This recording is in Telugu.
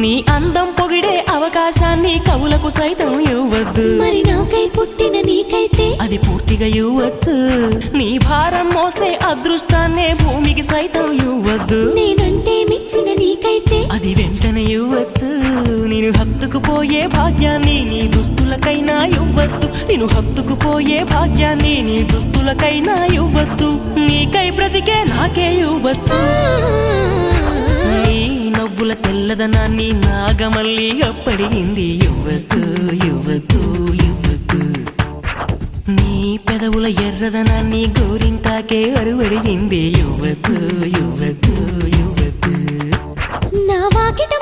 నీ అందం పొగిడే అవకాశాన్ని కవులకు సైతం ఇవ్వద్దు. మరి నాకై పుట్టిన నీకైతే అది పూర్తిగా ఇవ్వచ్చు. నీ భారం మోసే అదృష్టాన్నే భూమికి సైతం ఇవ్వద్దు. నేనంటే మెచ్చిన నీకైతే అది వెంటనే ఇవ్వచ్చు. నేను హత్తుకుపోయే భాగ్యాన్ని నీ దుస్తులకైనా ఇవ్వద్దు. నేను హత్తుకుపోయే భాగ్యాన్ని నీ దుస్తులకైనా ఇవ్వద్దు. నీకై బ్రతికే నాకే ఇవ్వచ్చు. నీ నవ్వుల తెల్లదనాన్ని నాగమల్లి అప్పడిగింది. ఇవ్వద్దు ఇవ్వద్దు ఇవ్వద్దు. నీ పెదవుల ఎర్రదనాన్ని గోరింటాకే అరువడిగింది. ఇవ్వద్దు ఇవ్వద్దు ఇవ్వద్దు. నా వాకిట